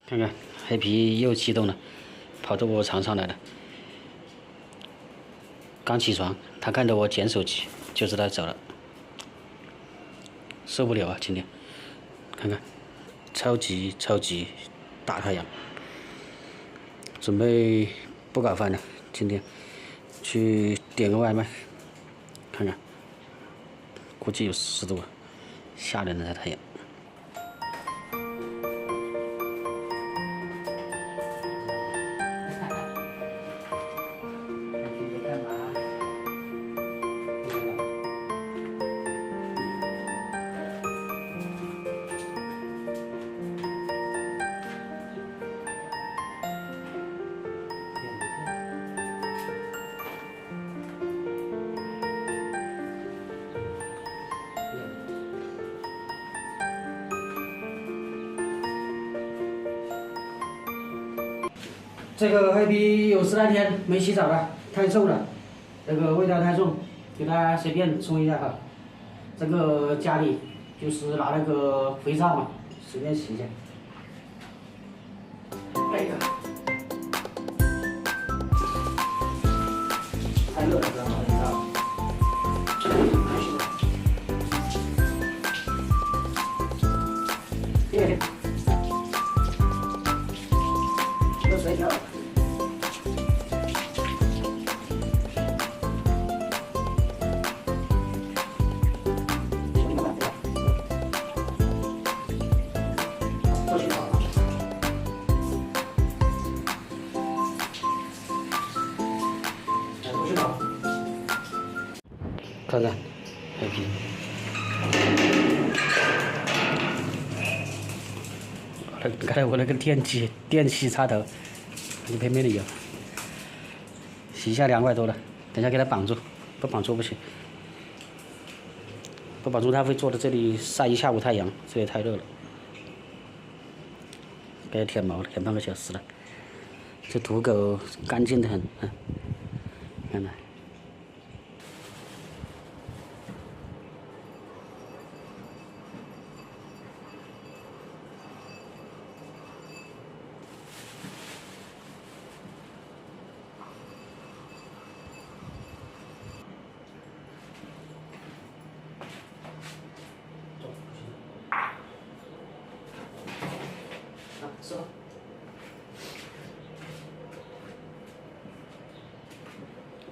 看看黑皮又激动了，跑到我床上来了。刚起床，他看到我捡手机，就知道走了。受不了啊！今天，看看，超级大太阳。准备不搞饭了，今天去点个外卖，看看，估计有10度，吓人的太阳。这个黑皮有10来天没洗澡了，太臭了，这个味道太重，给它随便冲一下哈。这个家里就是拿那个肥皂嘛，随便洗一下。哎呀，太热了，知道吗？肥皂。耶，热水掉了。看看，黑皮，刚才我那个电器插头，你偏偏的有，洗一下2块多了，等下给它绑住，不绑住不行，不绑住它会坐在这里晒一下午太阳，这也太热了，给它舔毛了，舔半个小时了，这土狗干净的很，看看。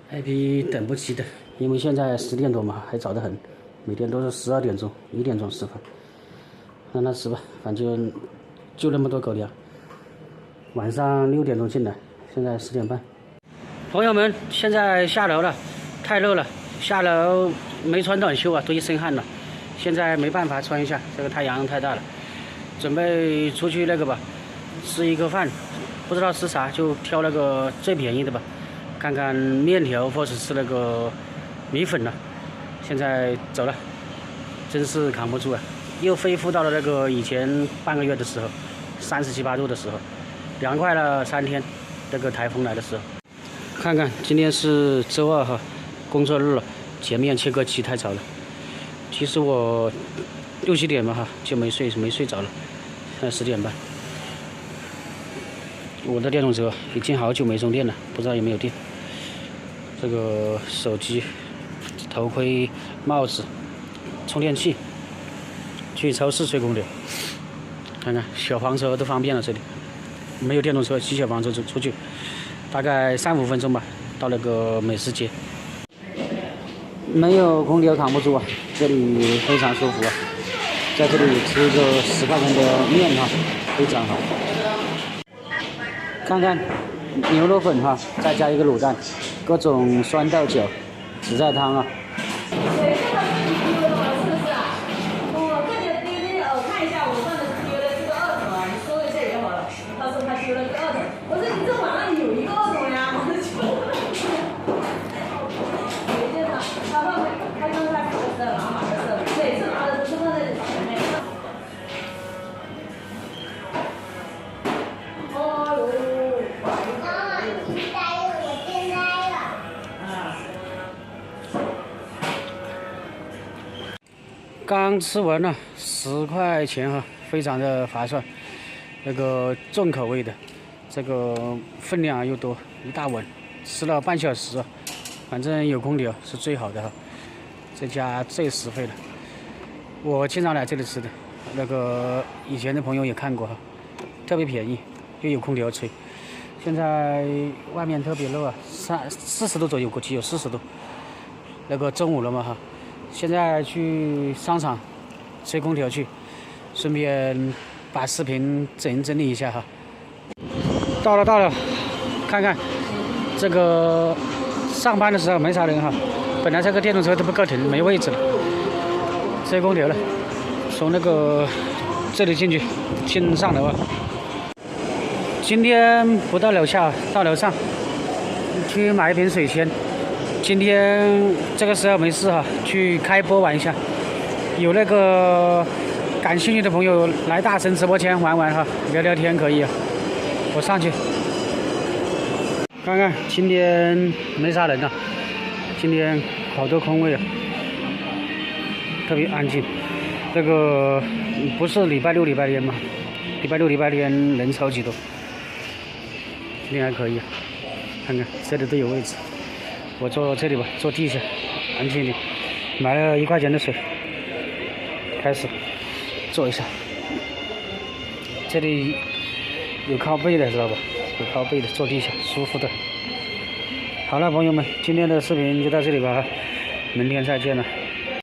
黑皮等不及的，因为现在10点多嘛，还早得很，每天都是12点钟、1点钟吃饭，让他吃吧，反正就那么多狗粮。晚上6点钟进来，现在10点半。朋友们，现在下楼了，太热了，下楼没穿短袖啊，都一身汗了。现在没办法穿一下，这个太阳太大了，准备出去那个吧，吃一个饭，不知道吃啥，就挑那个最便宜的吧。看看面条，或是吃那个米粉了。现在走了，真是扛不住啊！又恢复到了那个以前半个月的时候，37、8度的时候，凉快了3天。这个台风来的时候，看看今天是周2哈，工作日了。前面切割机太吵了。其实我6、7点吧哈就没睡着了，现在10点半。我的电动车已经好久没充电了，不知道有没有电。这个手机、头盔、帽子、充电器，去超市吹空调。看看小黄车都方便了，这里没有电动车，骑小黄车出去，大概3、5分钟吧，到那个美食街。没有空调扛不住啊，这里非常舒服啊，在这里吃个10块钱的面哈，非常好。看看牛肉粉哈，再加一个卤蛋，各种酸豆角、紫菜汤啊。对，这个是你丢的吗？是不是啊？我看你的滴我看一下，我放的丢的是个2桶啊，你说一下就好了。他说他丢了个2桶，我说你这网上有一个2桶呀，我说就。没见到，他刚才不是拿马的是，每次拿的都是放在前面。刚吃完了，10块钱哈，非常的划算。那个重口味的，这个分量又多，一大碗，吃了半小时，反正有空调是最好的哈。这家最实惠了，我经常来这里吃的。那个以前的朋友也看过哈，特别便宜，又有空调吹。现在外面特别热啊，40度左右，估计有40度。那个中午了嘛哈，现在去商场吹空调去，顺便把视频整理一下哈。到了，看看这个上班的时候没啥人哈，本来这个电动车都不够停，没位置了，吹空调了，从那个这里进去，先上楼啊。今天不到楼下，到楼上去买一瓶水先。今天这个时候没事哈，去开播玩一下。有那个感兴趣的朋友来大神直播间玩玩哈，聊聊天可以啊。我上去看看，今天没啥人啊，今天好多空位啊，特别安静。这个不是礼拜六、礼拜天吗？礼拜六、礼拜天人超级多。今天还可以啊，看看这里都有位置，我坐这里吧，坐地下，安静一点。买了1块钱的水，开始坐一下。这里有靠背的，知道吧？有靠背的，坐地下舒服的。好了，朋友们，今天的视频就到这里吧，明天再见了。